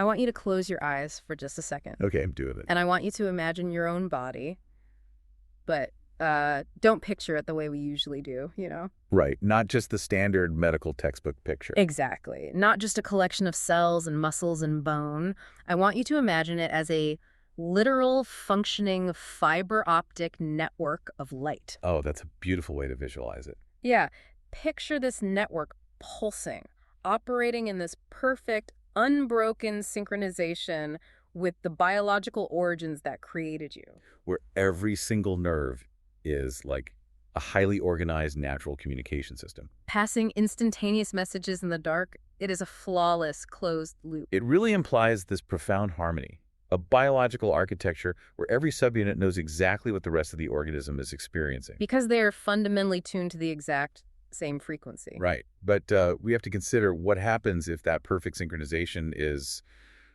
I want you to close your eyes for just a second. Okay, I'm doing it. And I want you to imagine your own body, but don't picture it the way we usually do, you know? Right, not just the standard medical textbook picture. Exactly. Not just a collection of cells and muscles and bone. I want you to imagine it as a literal functioning fiber optic network of light. Oh, that's a beautiful way to visualize it. Yeah, picture this network pulsing, operating in this perfect, unbroken synchronization with the biological origins that created you. Where every single nerve is like a highly organized natural communication system. Passing instantaneous messages in the dark, it is a flawless, closed loop. It really implies this profound harmony, a biological architecture where every subunit knows exactly what the rest of the organism is experiencing. Because they are fundamentally tuned to the exact same frequency. Right, but we have to consider what happens if that perfect synchronization is,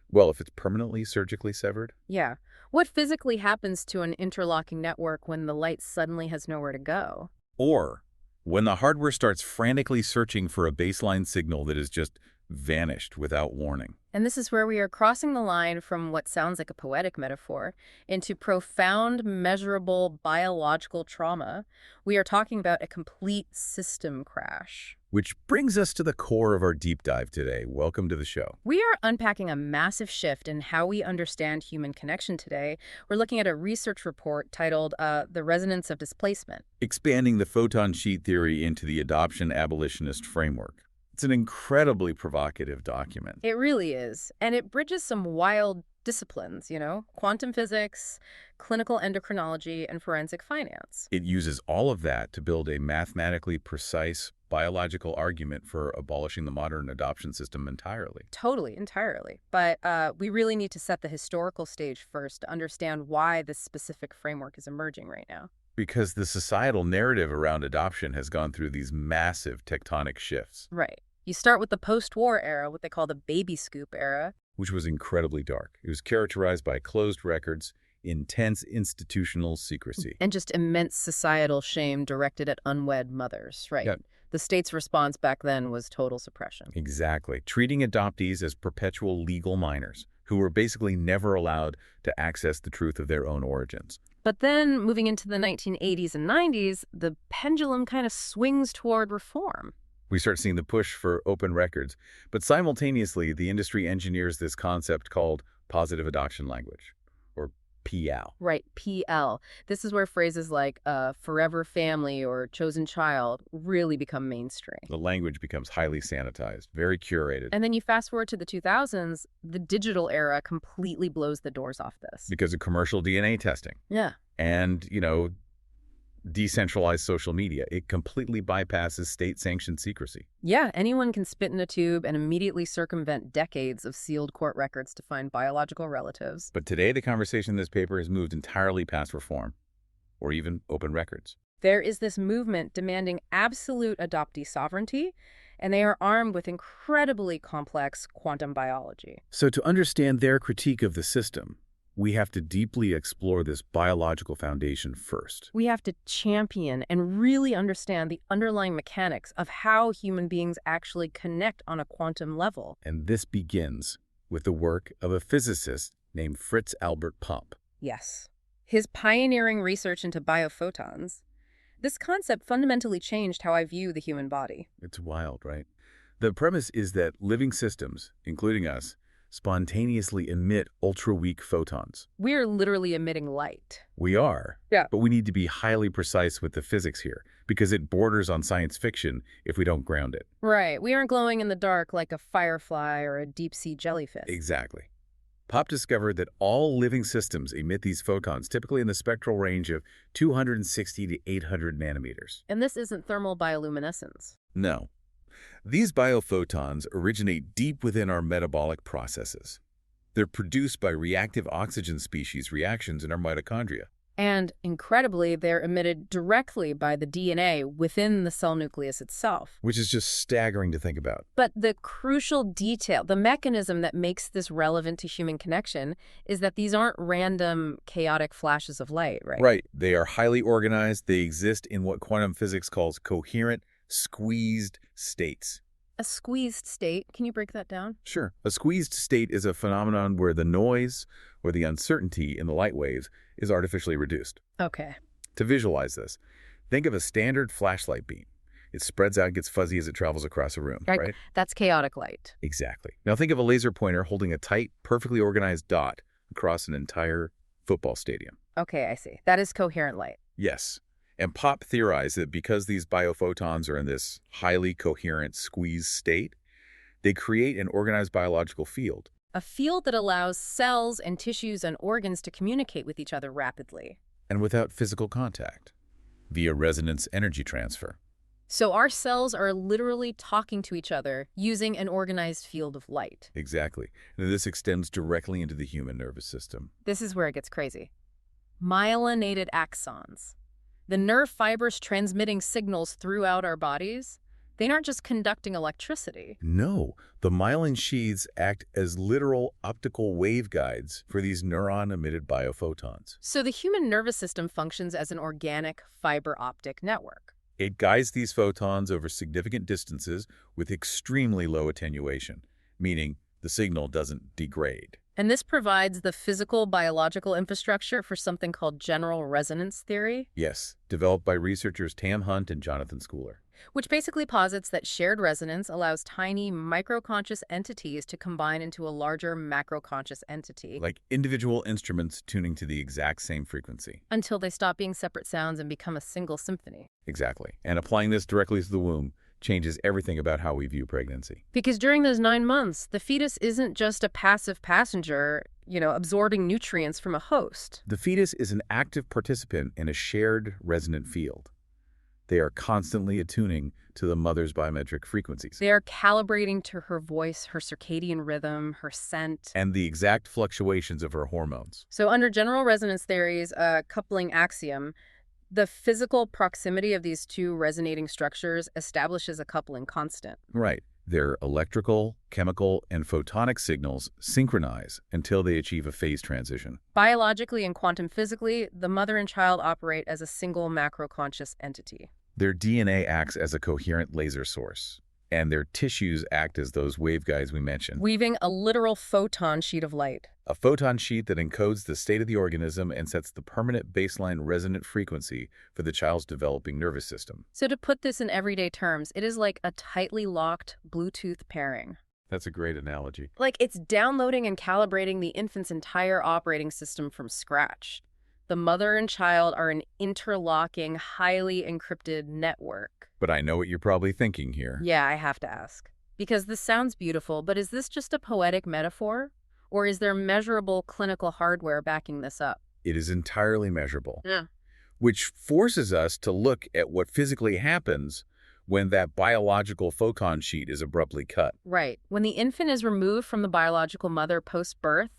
well, if it's permanently surgically severed. Yeah. What physically happens to an interlocking network when the light suddenly has nowhere to go? Or when the hardware starts frantically searching for a baseline signal that has just vanished without warning. And this is where we are crossing the line from what sounds like a poetic metaphor into profound, measurable biological trauma. We are talking about a complete system crash. Which brings us to the core of our deep dive today. Welcome to the show. We are unpacking a massive shift in how we understand human connection today. We're looking at a research report titled The Resonance of Displacement. Expanding the photon sheet theory into the adoption abolitionist framework. It's an incredibly provocative document. It really is. And it bridges some wild disciplines, you know, quantum physics, clinical endocrinology, and forensic finance. It uses all of that to build a mathematically precise biological argument for abolishing the modern adoption system entirely. Totally, entirely. But we really need to set the historical stage first to understand why this specific framework is emerging right now. Because the societal narrative around adoption has gone through these massive tectonic shifts. Right. You start with the post-war era, what they call the baby scoop era. Which was incredibly dark. It was characterized by closed records, intense institutional secrecy. And just immense societal shame directed at unwed mothers, right? Yep. The state's response back then was total suppression. Exactly. Treating adoptees as perpetual legal minors who were basically never allowed to access the truth of their own origins. But then, moving into the 1980s and 90s, the pendulum kind of swings toward reform. We start seeing the push for open records, but simultaneously, the industry engineers this concept called positive adoption language, or PL. Right, PL. This is where phrases like forever family or chosen child really become mainstream. The language becomes highly sanitized, very curated. And then you fast forward to the 2000s, the digital era completely blows the doors off this. Because of commercial DNA testing. Yeah. And, decentralized social media. It completely bypasses state-sanctioned secrecy. Yeah, anyone can spit in a tube and immediately circumvent decades of sealed court records to find biological relatives. But today, the conversation in this paper has moved entirely past reform, or even open records. There is this movement demanding absolute adoptee sovereignty, and they are armed with incredibly complex quantum biology. So to understand their critique of the system, we have to deeply explore this biological foundation first. We have to champion and really understand the underlying mechanics of how human beings actually connect on a quantum level. And this begins with the work of a physicist named Fritz Albert Popp. Yes. His pioneering research into biophotons. This concept fundamentally changed how I view the human body. It's wild, right? The premise is that living systems, including us, spontaneously emit ultra-weak photons. We're literally emitting light. We are. Yeah. But we need to be highly precise with the physics here, because it borders on science fiction if we don't ground it. Right. We aren't glowing in the dark like a firefly or a deep-sea jellyfish. Exactly. Popp discovered that all living systems emit these photons, typically in the spectral range of 260 to 800 nanometers. And this isn't thermal bioluminescence. No. These biophotons originate deep within our metabolic processes. They're produced by reactive oxygen species reactions in our mitochondria. And, incredibly, they're emitted directly by the DNA within the cell nucleus itself. Which is just staggering to think about. But the crucial detail, the mechanism that makes this relevant to human connection, is that these aren't random, chaotic flashes of light, right? Right. They are highly organized. They exist in what quantum physics calls coherent, squeezed states. A squeezed state. Can you break that down? Sure. A squeezed state is a phenomenon where the noise or the uncertainty in the light waves is artificially reduced. Okay. To visualize this, think of a standard flashlight beam. It spreads out and gets fuzzy as it travels across a room, Right. right? That's chaotic light. Exactly. Now think of a laser pointer holding a tight, perfectly organized dot across an entire football stadium. Okay, I see. That is coherent light. Yes. And Pop theorized that because these biophotons are in this highly coherent squeeze state, they create an organized biological field. A field that allows cells and tissues and organs to communicate with each other rapidly. And without physical contact, via resonance energy transfer. So our cells are literally talking to each other using an organized field of light. Exactly. And this extends directly into the human nervous system. This is where it gets crazy. Myelinated axons. The nerve fibers transmitting signals throughout our bodies, they aren't just conducting electricity. No, the myelin sheaths act as literal optical waveguides for these neuron-emitted biophotons. So the human nervous system functions as an organic fiber optic network. It guides these photons over significant distances with extremely low attenuation, meaning the signal doesn't degrade. And this provides the physical biological infrastructure for something called general resonance theory, Yes, developed by researchers Tam Hunt and Jonathan Schooler. which basically posits that shared resonance allows tiny microconscious entities to combine into a larger macroconscious entity Like individual instruments tuning to the exact same frequency. until they stop being separate sounds and become a single symphony. Exactly. And applying this directly to the womb changes everything about how we view pregnancy. Because during those 9 months, the fetus isn't just a passive passenger, absorbing nutrients from a host. The fetus is an active participant in a shared resonant field. They are constantly attuning to the mother's biometric frequencies They are calibrating to her voice, her circadian rhythm, her scent. and the exact fluctuations of her hormones. So under general resonance theory's coupling axiom, the physical proximity of these two resonating structures establishes a coupling constant. Right. Their electrical, chemical, and photonic signals synchronize until they achieve a phase transition. Biologically and quantum physically, the mother and child operate as a single macroconscious entity. Their DNA acts as a coherent laser source, and their tissues act as those waveguides we mentioned. Weaving a literal photon sheet of light. A photon sheet that encodes the state of the organism and sets the permanent baseline resonant frequency for the child's developing nervous system. So to put this in everyday terms, it is like a tightly locked Bluetooth pairing. That's a great analogy. Like it's downloading and calibrating the infant's entire operating system from scratch. The mother and child are an interlocking, highly encrypted network. But I know what you're probably thinking here. Yeah, I have to ask. Because this sounds beautiful, but is this just a poetic metaphor? Or is there measurable clinical hardware backing this up? It is entirely measurable, Yeah. which forces us to look at what physically happens when that biological photon sheet is abruptly cut. Right. When the infant is removed from the biological mother post-birth,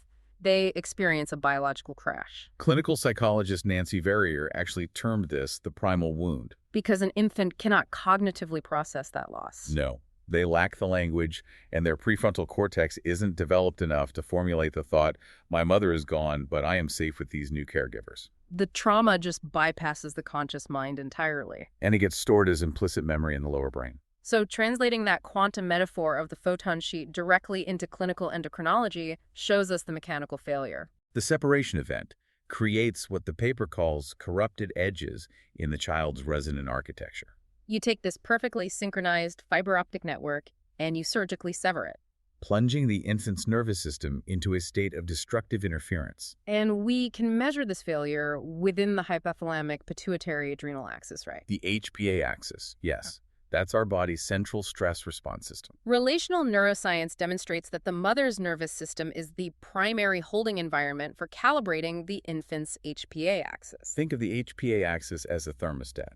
they experience a biological crash. Clinical psychologist Nancy Verrier actually termed this the primal wound. Because an infant cannot cognitively process that loss. No, they lack the language, and their prefrontal cortex isn't developed enough to formulate the thought, my mother is gone, but I am safe with these new caregivers. The trauma just bypasses the conscious mind entirely. And it gets stored as implicit memory in the lower brain. So translating that quantum metaphor of the photon sheet directly into clinical endocrinology shows us the mechanical failure. The separation event creates what the paper calls corrupted edges in the child's resonant architecture. You take this perfectly synchronized fiber optic network and you surgically sever it. Plunging the infant's nervous system into a state of destructive interference. And we can measure this failure within the hypothalamic pituitary adrenal axis, right? The HPA axis, yes. That's our body's central stress response system. Relational neuroscience demonstrates that the mother's nervous system is the primary holding environment for calibrating the infant's HPA axis. Think of the HPA axis as a thermostat,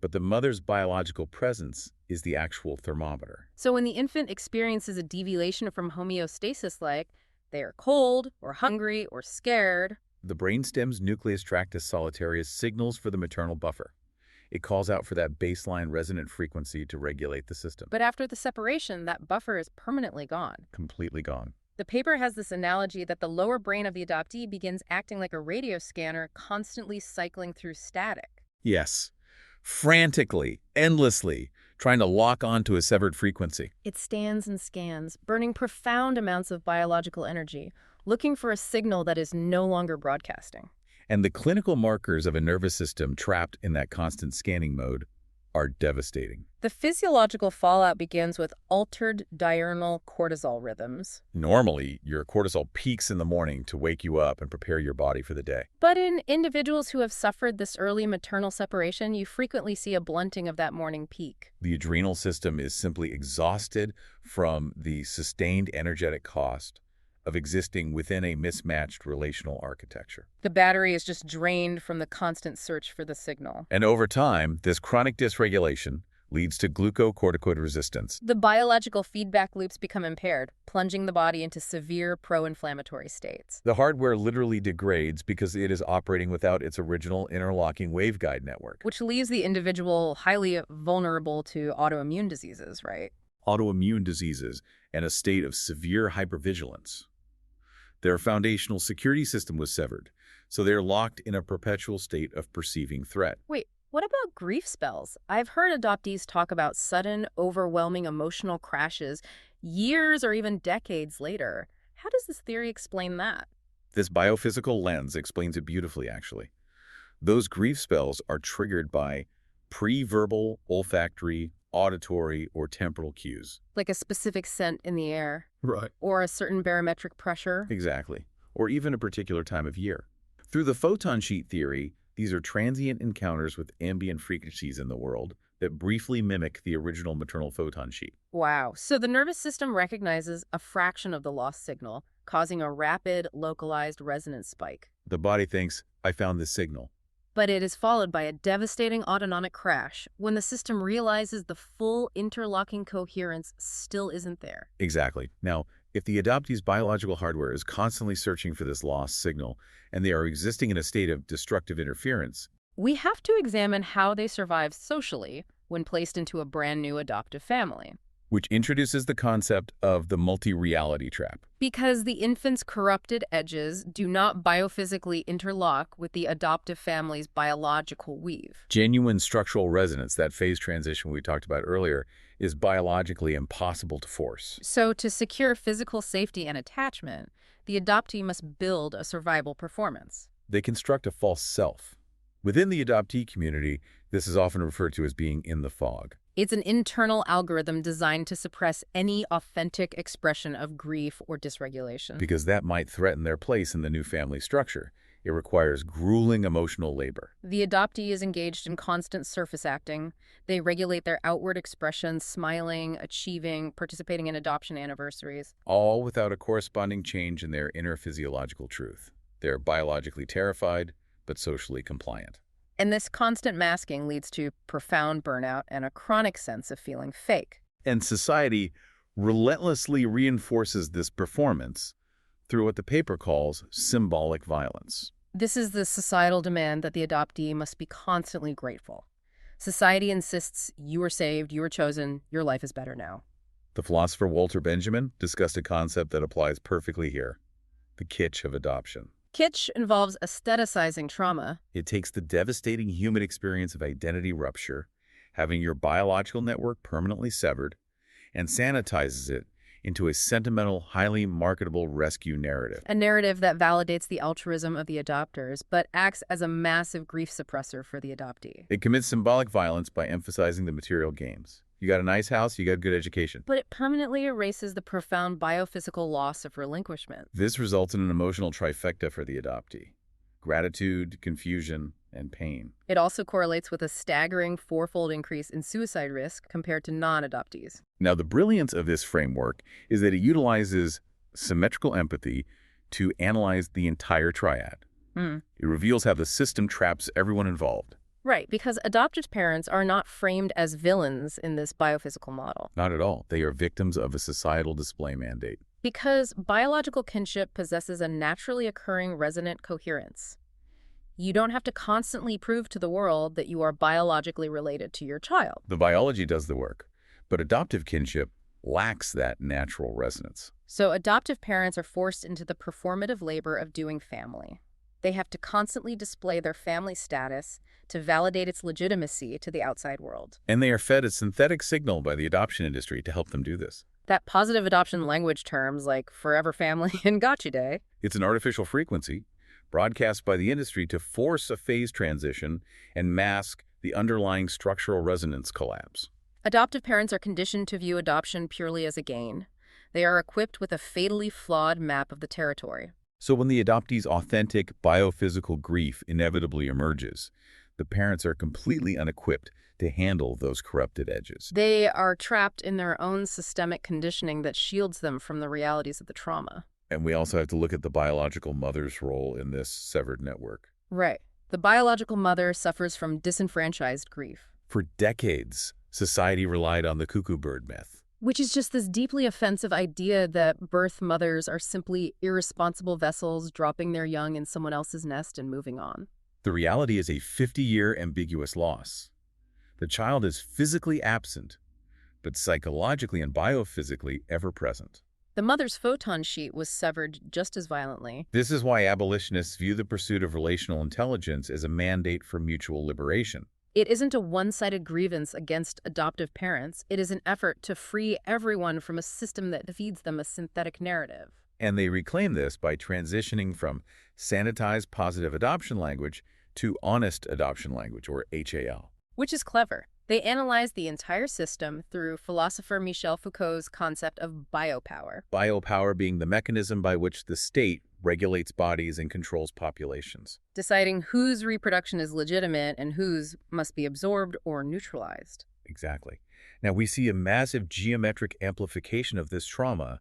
but the mother's biological presence is the actual thermometer. So when the infant experiences a deviation from homeostasis, like they are cold or hungry or scared, The brainstem's nucleus tractus solitarius signals for the maternal buffer. It calls out for that baseline resonant frequency to regulate the system. but after the separation, that buffer is permanently gone. Completely gone. The paper has this analogy that the lower brain of the adoptee begins acting like a radio scanner, constantly cycling through static. Yes. Frantically, endlessly, trying to lock onto a severed frequency. It stands and scans, burning profound amounts of biological energy, looking for a signal that is no longer broadcasting. And the clinical markers of a nervous system trapped in that constant scanning mode are devastating. The physiological fallout begins with altered diurnal cortisol rhythms. Normally, your cortisol peaks in the morning to wake you up and prepare your body for the day. But in individuals who have suffered this early maternal separation, you frequently see a blunting of that morning peak. The adrenal system is simply exhausted from the sustained energetic cost of existing within a mismatched relational architecture. The battery is just drained from the constant search for the signal. And over time, this chronic dysregulation leads to glucocorticoid resistance. The biological feedback loops become impaired, plunging the body into severe pro-inflammatory states. The hardware literally degrades because it is operating without its original interlocking waveguide network. Which leaves the individual highly vulnerable to autoimmune diseases, right? Autoimmune diseases and a state of severe hypervigilance. Their foundational security system was severed, so they are locked in a perpetual state of perceiving threat. Wait, what about grief spells? I've heard adoptees talk about sudden, overwhelming emotional crashes years or even decades later. How does this theory explain that? This biophysical lens explains it beautifully, actually. Those grief spells are triggered by pre-verbal, olfactory, auditory, or temporal cues. Like a specific scent in the air. Right. Or a certain barometric pressure. Exactly. Or even a particular time of year. Through the photon sheet theory, these are transient encounters with ambient frequencies in the world that briefly mimic the original maternal photon sheet. Wow. So the nervous system recognizes a fraction of the lost signal, causing a rapid, localized resonance spike. The body thinks, I found this signal. But it is followed by a devastating autonomic crash when the system realizes the full interlocking coherence still isn't there. Exactly. Now, if the adoptee's biological hardware is constantly searching for this lost signal, and they are existing in a state of destructive interference, we have to examine how they survive socially when placed into a brand new adoptive family. which introduces the concept of the multi-reality trap. Because the infant's corrupted edges do not biophysically interlock with the adoptive family's biological weave. Genuine structural resonance, that phase transition we talked about earlier, is biologically impossible to force. So to secure physical safety and attachment, the adoptee must build a survival performance. They construct a false self. Within the adoptee community, this is often referred to as being in the fog. It's an internal algorithm designed to suppress any authentic expression of grief or dysregulation. Because that might threaten their place in the new family structure. It requires grueling emotional labor. The adoptee is engaged in constant surface acting. They regulate their outward expressions, smiling, achieving, participating in adoption anniversaries. All without a corresponding change in their inner physiological truth. They're biologically terrified, but socially compliant. And this constant masking leads to profound burnout and a chronic sense of feeling fake. And society relentlessly reinforces this performance through what the paper calls symbolic violence. This is the societal demand that the adoptee must be constantly grateful. Society insists you were saved, you were chosen, your life is better now. The philosopher Walter Benjamin discussed a concept that applies perfectly here: the kitsch of adoption. Kitsch involves aestheticizing trauma. It takes the devastating human experience of identity rupture, having your biological network permanently severed, and sanitizes it into a sentimental, highly marketable rescue narrative. A narrative that validates the altruism of the adopters, but acts as a massive grief suppressor for the adoptee. It commits symbolic violence by emphasizing the material gains. You got a nice house, you got good education. But it permanently erases the profound biophysical loss of relinquishment. This results in an emotional trifecta for the adoptee: gratitude, confusion, and pain. It also correlates with a staggering fourfold increase in suicide risk compared to non-adoptees. Now, the brilliance of this framework is that it utilizes symmetrical empathy to analyze the entire triad. It reveals how the system traps everyone involved. Right, because adopted parents are not framed as villains in this biophysical model. Not at all. They are victims of a societal display mandate. Because biological kinship possesses a naturally occurring resonant coherence. You don't have to constantly prove to the world that you are biologically related to your child. The biology does the work, but adoptive kinship lacks that natural resonance. So adoptive parents are forced into the performative labor of doing family. They have to constantly display their family status to validate its legitimacy to the outside world. And they are fed a synthetic signal by the adoption industry to help them do this. That positive adoption language terms like forever family and gotcha day. It's an artificial frequency broadcast by the industry to force a phase transition and mask the underlying structural resonance collapse. Adoptive parents are conditioned to view adoption purely as a gain. They are equipped with a fatally flawed map of the territory. So when the adoptee's authentic biophysical grief inevitably emerges, the parents are completely unequipped to handle those corrupted edges. They are trapped in their own systemic conditioning that shields them from the realities of the trauma. And we also have to look at the biological mother's role in this severed network. Right. The biological mother suffers from disenfranchised grief. For decades, society relied on the cuckoo bird myth. Which is just this deeply offensive idea that birth mothers are simply irresponsible vessels dropping their young in someone else's nest and moving on. The reality is a 50-year ambiguous loss. The child is physically absent, but psychologically and biophysically ever present. The mother's photon sheet was severed just as violently. This is why abolitionists view the pursuit of relational intelligence as a mandate for mutual liberation. It isn't a one-sided grievance against adoptive parents. It is an effort to free everyone from a system that feeds them a synthetic narrative. And they reclaim this by transitioning from sanitized positive adoption language to honest adoption language, or HAL. Which is clever. They analyze the entire system through philosopher Michel Foucault's concept of biopower. Biopower being the mechanism by which the state regulates bodies and controls populations. Deciding whose reproduction is legitimate and whose must be absorbed or neutralized. Exactly. Now, we see a massive geometric amplification of this trauma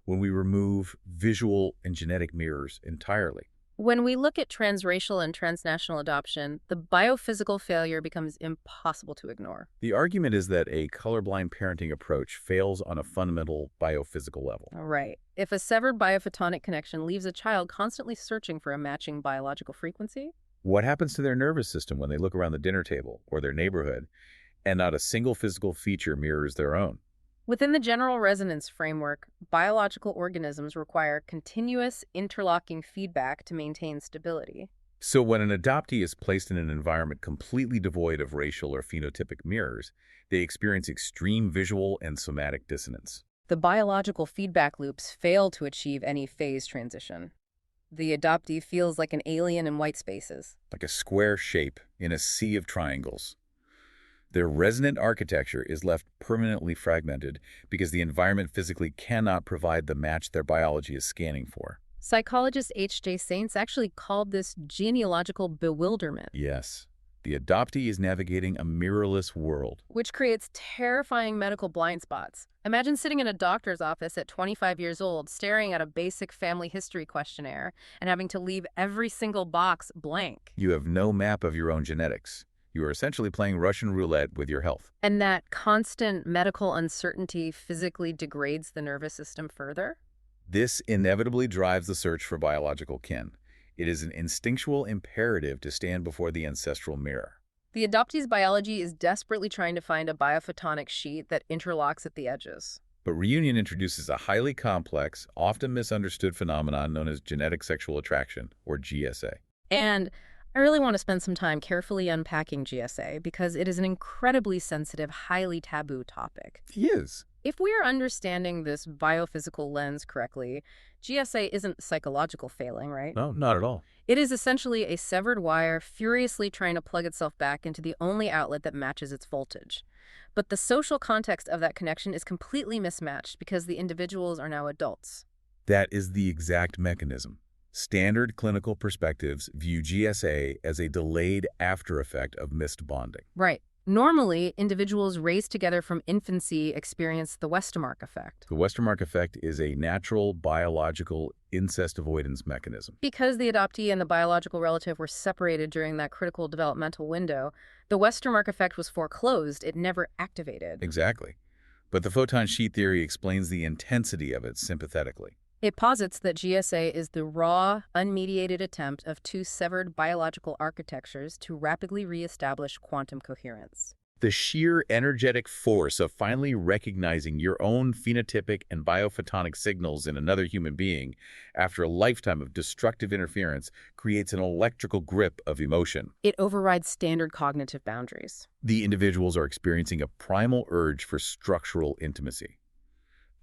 when we remove visual and genetic mirrors entirely. When we look at transracial and transnational adoption, the biophysical failure becomes impossible to ignore. The argument is that a colorblind parenting approach fails on a fundamental biophysical level. Right. If a severed biophotonic connection leaves a child constantly searching for a matching biological frequency, what happens to their nervous system when they look around the dinner table or their neighborhood and not a single physical feature mirrors their own? within the general resonance framework, biological organisms require continuous interlocking feedback to maintain stability. So when an adoptee is placed in an environment completely devoid of racial or phenotypic mirrors, they experience extreme visual and somatic dissonance. The biological feedback loops fail to achieve any phase transition. The adoptee feels like an alien in white spaces. Like a square shape in a sea of triangles. Their resonant architecture is left permanently fragmented because the environment physically cannot provide the match their biology is scanning for. Psychologist H.J. Saints actually called this genealogical bewilderment. Yes, the adoptee is navigating a mirrorless world. Which creates terrifying medical blind spots. Imagine sitting in a doctor's office at 25 years old, staring at a basic family history questionnaire and having to leave every single box blank. You have no map of your own genetics. You are essentially playing Russian roulette with your health. And that constant medical uncertainty physically degrades the nervous system further? This inevitably drives the search for biological kin. It is an instinctual imperative to stand before the ancestral mirror. The adoptee's biology is desperately trying to find a biophotonic sheet that interlocks at the edges. But reunion introduces a highly complex, often misunderstood phenomenon known as genetic sexual attraction, or GSA. And I really want to spend some time carefully unpacking GSA because it is an incredibly sensitive, highly taboo topic. He is. If we are understanding this biophysical lens correctly, GSA isn't psychological failing, right? No, not at all. It is essentially a severed wire furiously trying to plug itself back into the only outlet that matches its voltage. But the social context of that connection is completely mismatched because the individuals are now adults. That is the exact mechanism. Standard clinical perspectives view GSA as a delayed after effect of missed bonding. Right. Normally, individuals raised together from infancy experience the Westermark effect. The Westermark effect is a natural biological incest avoidance mechanism. Because the adoptee and the biological relative were separated during that critical developmental window, the Westermark effect was foreclosed. It never activated. Exactly. But the photon sheet theory explains the intensity of it sympathetically. It posits that GSA is the raw, unmediated attempt of two severed biological architectures to rapidly reestablish quantum coherence. The sheer energetic force of finally recognizing your own phenotypic and biophotonic signals in another human being after a lifetime of destructive interference creates an electrical grip of emotion. It overrides standard cognitive boundaries. The individuals are experiencing a primal urge for structural intimacy,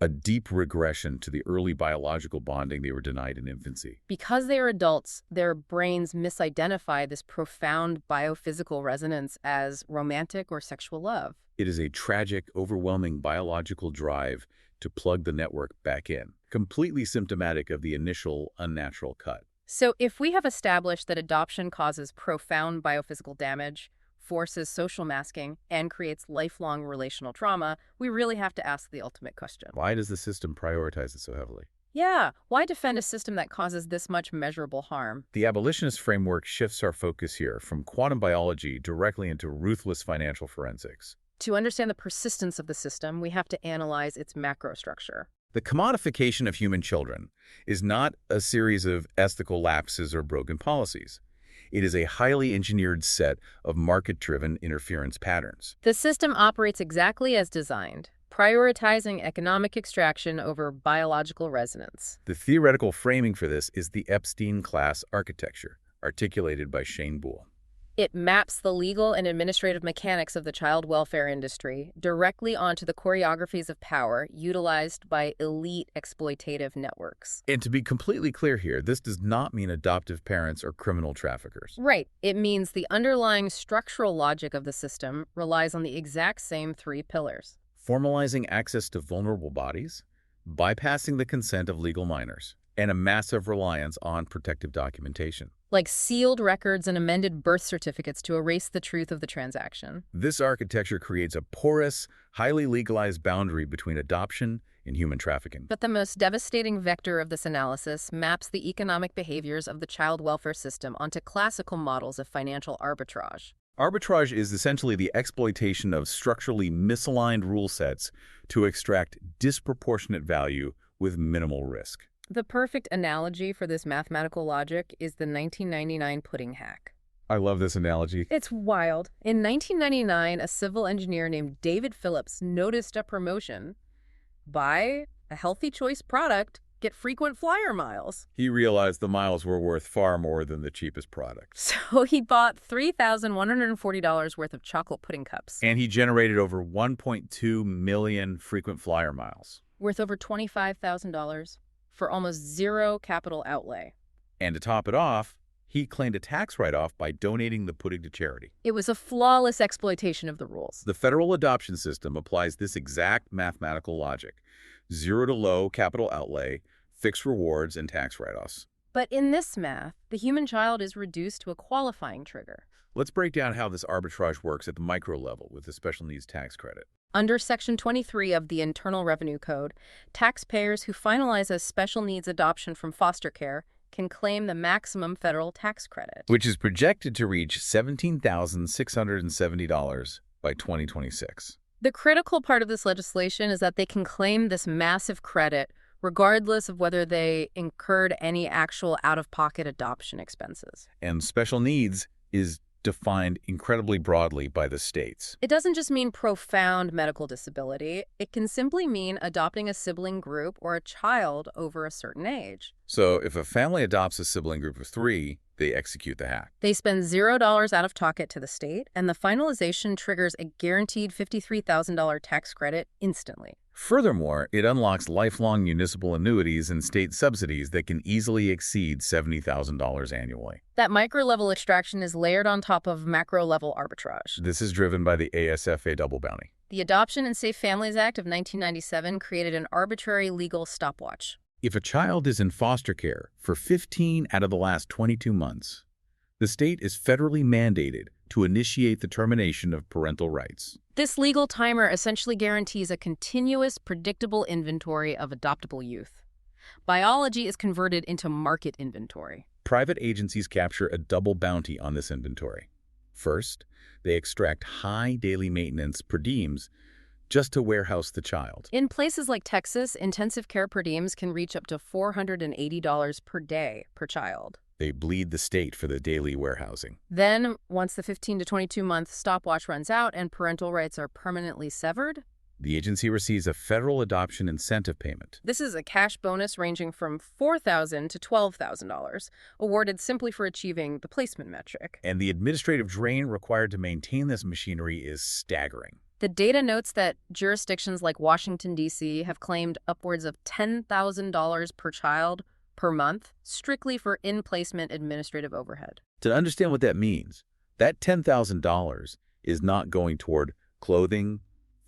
a deep regression to the early biological bonding they were denied in infancy. Because they are adults, their brains misidentify this profound biophysical resonance as romantic or sexual love. It is a tragic, overwhelming biological drive to plug the network back in, completely symptomatic of the initial unnatural cut. So if we have established that adoption causes profound biophysical damage, forces social masking, and creates lifelong relational trauma, we really have to ask the ultimate question. Why does the system prioritize it so heavily? Yeah, why defend a system that causes this much measurable harm? The abolitionist framework shifts our focus here from quantum biology directly into ruthless financial forensics. To understand the persistence of the system, we have to analyze its macrostructure. The commodification of human children is not a series of ethical lapses or broken policies. It is a highly engineered set of market-driven interference patterns. The system operates exactly as designed, prioritizing economic extraction over biological resonance. The theoretical framing for this is the Epstein class architecture, articulated by Shane Boole. It maps the legal and administrative mechanics of the child welfare industry directly onto the choreographies of power utilized by elite exploitative networks. And to be completely clear here, this does not mean adoptive parents are criminal traffickers. Right. It means the underlying structural logic of the system relies on the exact same three pillars. Formalizing access to vulnerable bodies, bypassing the consent of legal minors, and a massive reliance on protective documentation. Like sealed records and amended birth certificates to erase the truth of the transaction. This architecture creates a porous, highly legalized boundary between adoption and human trafficking. But the most devastating vector of this analysis maps the economic behaviors of the child welfare system onto classical models of financial arbitrage. Arbitrage is essentially the exploitation of structurally misaligned rule sets to extract disproportionate value with minimal risk. The perfect analogy for this mathematical logic is the 1999 pudding hack. I love this analogy. It's wild. In 1999, a civil engineer named David Phillips noticed a promotion. Buy a healthy choice product, get frequent flyer miles. He realized the miles were worth far more than the cheapest product. So he bought $3,140 worth of chocolate pudding cups. And he generated over 1.2 million frequent flyer miles. Worth over $25,000 for almost zero capital outlay. And to top it off, he claimed a tax write-off by donating the pudding to charity. It was a flawless exploitation of the rules. The federal adoption system applies this exact mathematical logic. Zero to low capital outlay, fixed rewards, and tax write-offs. But in this math, the human child is reduced to a qualifying trigger. Let's break down how this arbitrage works at the micro level with the special needs tax credit. Under Section 23 of the Internal Revenue Code, taxpayers who finalize a special needs adoption from foster care can claim the maximum federal tax credit, which is projected to reach $17,670 by 2026. The critical part of this legislation is that they can claim this massive credit regardless of whether they incurred any actual out-of-pocket adoption expenses. And special needs is defined incredibly broadly by the states. It doesn't just mean profound medical disability. It can simply mean adopting a sibling group or a child over a certain age. So if a family adopts a sibling group of 3, they execute the hack. They spend $0 out of pocket to the state, and the finalization triggers a guaranteed $53,000 tax credit instantly. Furthermore, it unlocks lifelong municipal annuities and state subsidies that can easily exceed $70,000 annually. That micro-level extraction is layered on top of macro-level arbitrage. This is driven by the ASFA double bounty. The Adoption and Safe Families Act of 1997 created an arbitrary legal stopwatch. If a child is in foster care for 15 out of the last 22 months, the state is federally mandated to initiate the termination of parental rights. This legal timer essentially guarantees a continuous, predictable inventory of adoptable youth. Biology is converted into market inventory. Private agencies capture a double bounty on this inventory. First, they extract high daily maintenance per diems just to warehouse the child. In places like Texas, intensive care per diems can reach up to $480 per day per child. They bleed the state for the daily warehousing. Then, once the 15 to 22-month stopwatch runs out and parental rights are permanently severed, The agency receives a federal adoption incentive payment. this is a cash bonus ranging from $4,000 to $12,000, awarded simply for achieving the placement metric. And the administrative drain required to maintain this machinery is staggering. The data notes that jurisdictions like Washington, D.C. have claimed upwards of $10,000 per child per month strictly for in-placement administrative overhead. To understand what that means, that $10,000 is not going toward clothing,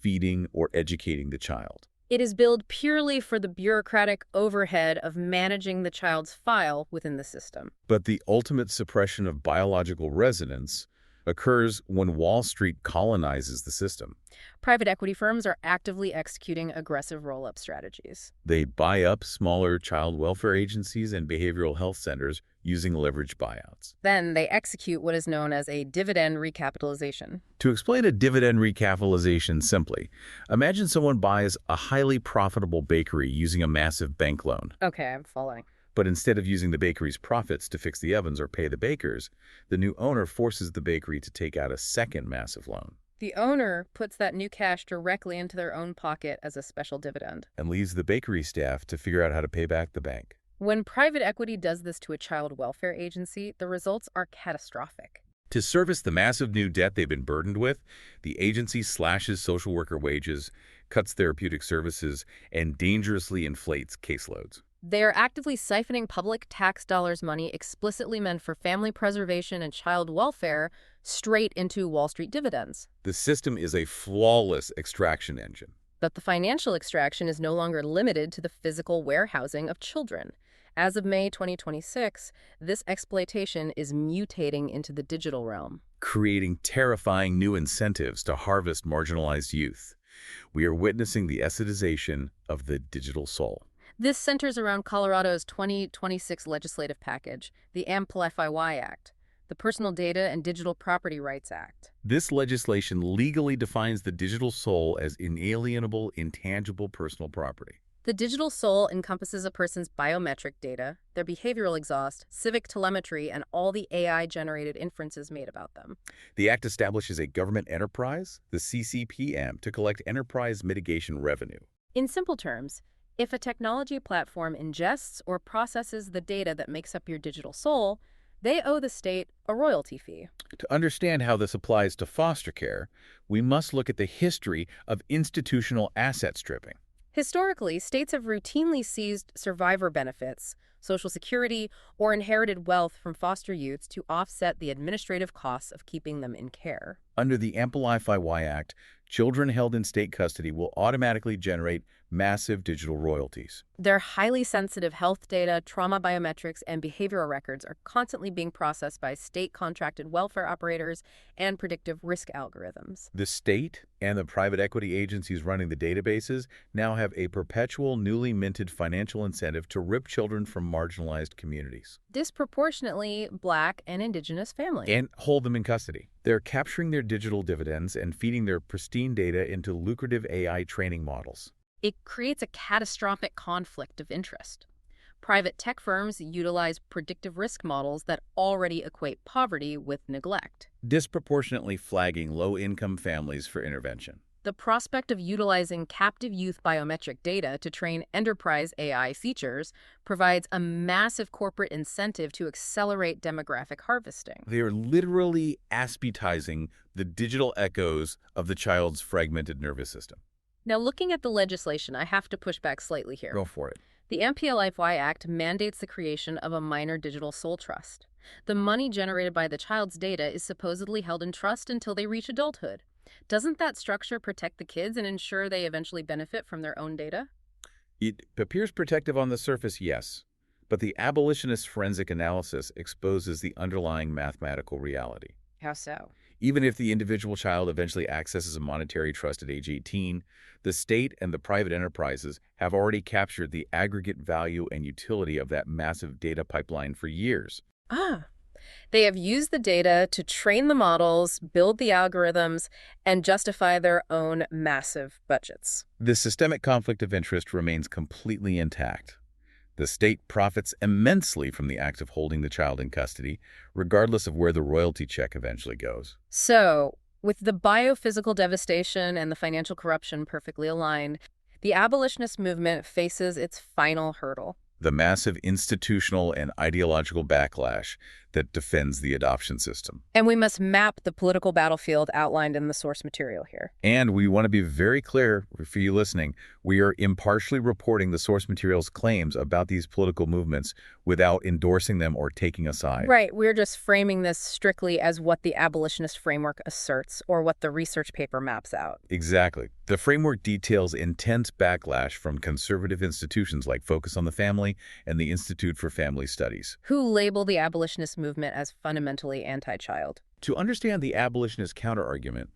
feeding, or educating the child. It is billed purely for the bureaucratic overhead of managing the child's file within the system. But the ultimate suppression of biological resonance occurs when Wall Street colonizes the system. Private equity firms are actively executing aggressive roll-up strategies. They buy up smaller child welfare agencies and behavioral health centers using leveraged buyouts. Then they execute what is known as a dividend recapitalization. To explain a dividend recapitalization simply, imagine someone buys a highly profitable bakery using a massive bank loan. Okay, I'm following. But instead of using the bakery's profits to fix the ovens or pay the bakers, the new owner forces the bakery to take out a second massive loan The owner puts that new cash directly into their own pocket as a special dividend. and leaves the bakery staff to figure out how to pay back the bank. When private equity does this to a child welfare agency, the results are catastrophic. To service the massive new debt they've been burdened with, the agency slashes social worker wages, cuts therapeutic services, and dangerously inflates caseloads. They are actively siphoning public tax dollars money explicitly meant for family preservation and child welfare straight into Wall Street dividends. The system is a flawless extraction engine. But the financial extraction is no longer limited to the physical warehousing of children. As of May 2026, this exploitation is mutating into the digital realm. Creating terrifying new incentives to harvest marginalized youth. We are witnessing the essetization of the digital soul. This centers around Colorado's 2026 legislative package, the Amplify Act, the Personal Data and Digital Property Rights Act. This legislation legally defines the digital soul as inalienable, intangible personal property. The digital soul encompasses a person's biometric data, their behavioral exhaust, civic telemetry, and all the AI-generated inferences made about them. The act establishes a government enterprise, the CCPM, to collect enterprise mitigation revenue. In simple terms, if a technology platform ingests or processes the data that makes up your digital soul, they owe the state a royalty fee. To understand how this applies to foster care, we must look at the history of institutional asset stripping. Historically, states have routinely seized survivor benefits, Social Security, or inherited wealth from foster youths to offset the administrative costs of keeping them in care. Under the Amplify Act, children held in state custody will automatically generate massive digital royalties. Their highly sensitive health data, trauma biometrics, and behavioral records are constantly being processed by state-contracted welfare operators and predictive risk algorithms. The state and the private equity agencies running the databases now have a perpetual, newly minted financial incentive to rip children from marginalized communities Disproportionately Black and Indigenous families. and hold them in custody. They're capturing their digital dividends and feeding their pristine data into lucrative AI training models. It creates a catastrophic conflict of interest. Private tech firms utilize predictive risk models that already equate poverty with neglect. Disproportionately flagging low-income families for intervention. The prospect of utilizing captive youth biometric data to train enterprise AI features provides a massive corporate incentive to accelerate demographic harvesting. They are literally aspetizing the digital echoes of the child's fragmented nervous system. Now, looking at the legislation, I have to push back slightly here. Go for it. The MPLFY Act mandates the creation of a minor digital soul trust. The money generated by the child's data is supposedly held in trust until they reach adulthood. Doesn't that structure protect the kids and ensure they eventually benefit from their own data? It appears protective on the surface, yes, but the abolitionist forensic analysis exposes the underlying mathematical reality. How so? Even if the individual child eventually accesses a monetary trust at age 18, the state and the private enterprises have already captured the aggregate value and utility of that massive data pipeline for years. They have used the data to train the models, build the algorithms, and justify their own massive budgets. The systemic conflict of interest remains completely intact. The state profits immensely from the act of holding the child in custody, regardless of where the royalty check eventually goes. So, with the biophysical devastation and the financial corruption perfectly aligned, the abolitionist movement faces its final hurdle. The massive institutional and ideological backlash that defends the adoption system. And we must map the political battlefield outlined in the source material here. And we want to be very clear for you listening, we are impartially reporting the source material's claims about these political movements without endorsing them or taking a side. Right, we're just framing this strictly as what the abolitionist framework asserts or what the research paper maps out. Exactly. The framework details intense backlash from conservative institutions like Focus on the Family and the Institute for Family Studies, Who label the abolitionist movement as fundamentally anti-child. To understand the abolitionist counterargument,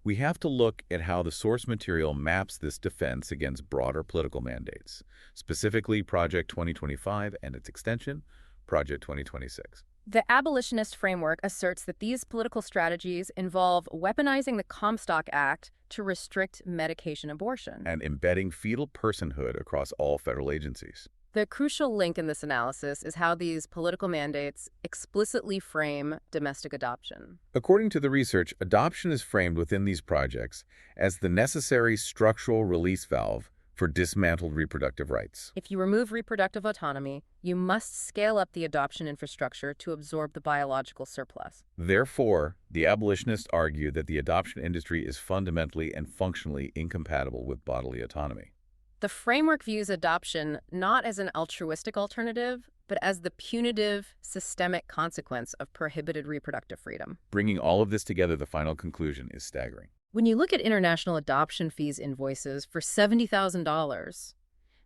we have to look at how the source material maps this defense against broader political mandates, specifically Project 2025 and its extension, Project 2026. The abolitionist framework asserts that these political strategies involve weaponizing the Comstock Act to restrict medication abortion. And embedding fetal personhood across all federal agencies. The crucial link in this analysis is how these political mandates explicitly frame domestic adoption. According to the research, adoption is framed within these projects as the necessary structural release valve for dismantled reproductive rights. If you remove reproductive autonomy, you must scale up the adoption infrastructure to absorb the biological surplus. Therefore, the abolitionists argue that the adoption industry is fundamentally and functionally incompatible with bodily autonomy. The framework views adoption not as an altruistic alternative, but as the punitive, systemic consequence of prohibited reproductive freedom. Bringing all of this together, the final conclusion is staggering. When you look at international adoption fees invoices for $70,000,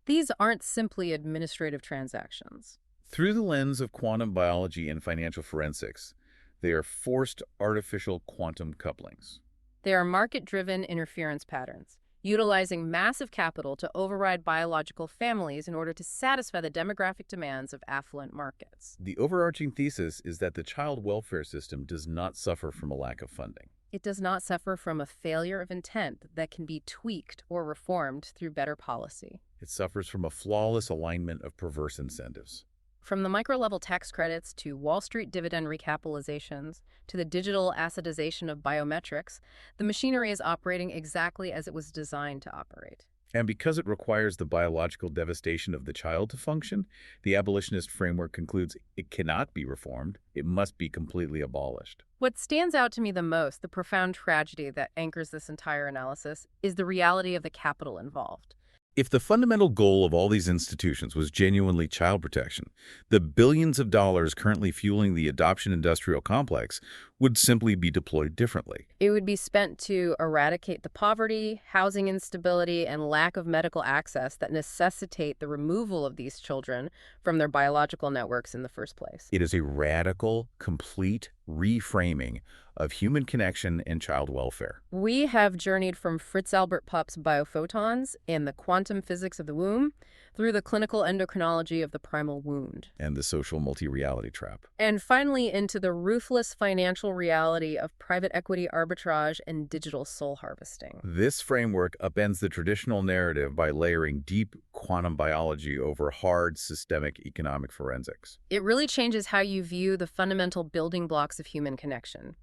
these aren't simply administrative transactions. Through the lens of quantum biology and financial forensics, they are forced artificial quantum couplings. They are market-driven interference patterns, utilizing massive capital to override biological families in order to satisfy the demographic demands of affluent markets. The overarching thesis is that the child welfare system does not suffer from a lack of funding. It does not suffer from a failure of intent that can be tweaked or reformed through better policy. It suffers from a flawless alignment of perverse incentives. From the micro-level tax credits to Wall Street dividend recapitalizations to the digital assetization of biometrics, the machinery is operating exactly as it was designed to operate. And because it requires the biological devastation of the child to function, the abolitionist framework concludes it cannot be reformed, it must be completely abolished. What stands out to me the most, the profound tragedy that anchors this entire analysis, is the reality of the capital involved. If the fundamental goal of all these institutions was genuinely child protection, the billions of dollars currently fueling the adoption industrial complex would simply be deployed differently. It would be spent to eradicate the poverty, housing instability, and lack of medical access that necessitate the removal of these children from their biological networks in the first place. It is a radical, complete reframing of human connection and child welfare. We have journeyed from Fritz Albert Pupp's biophotons and the quantum physics of the womb through the clinical endocrinology of the primal wound. And the social multi-reality trap. And finally into the ruthless financial reality of private equity arbitrage and digital soul harvesting. This framework upends the traditional narrative by layering deep quantum biology over hard systemic economic forensics. It really changes how you view the fundamental building blocks of human connection.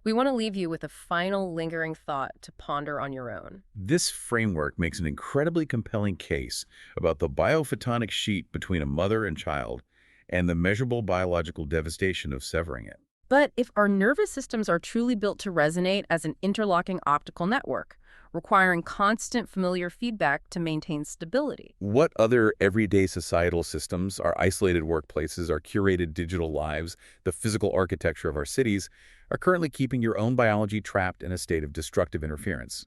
We want to leave you with a final lingering thought to ponder on your own. This framework makes an incredibly compelling case about the biophotonic sheet between a mother and child and the measurable biological devastation of severing it. But if our nervous systems are truly built to resonate as an interlocking optical network, requiring constant familiar feedback to maintain stability. What other everyday societal systems, our isolated workplaces, our curated digital lives, the physical architecture of our cities, are currently keeping your own biology trapped in a state of destructive interference?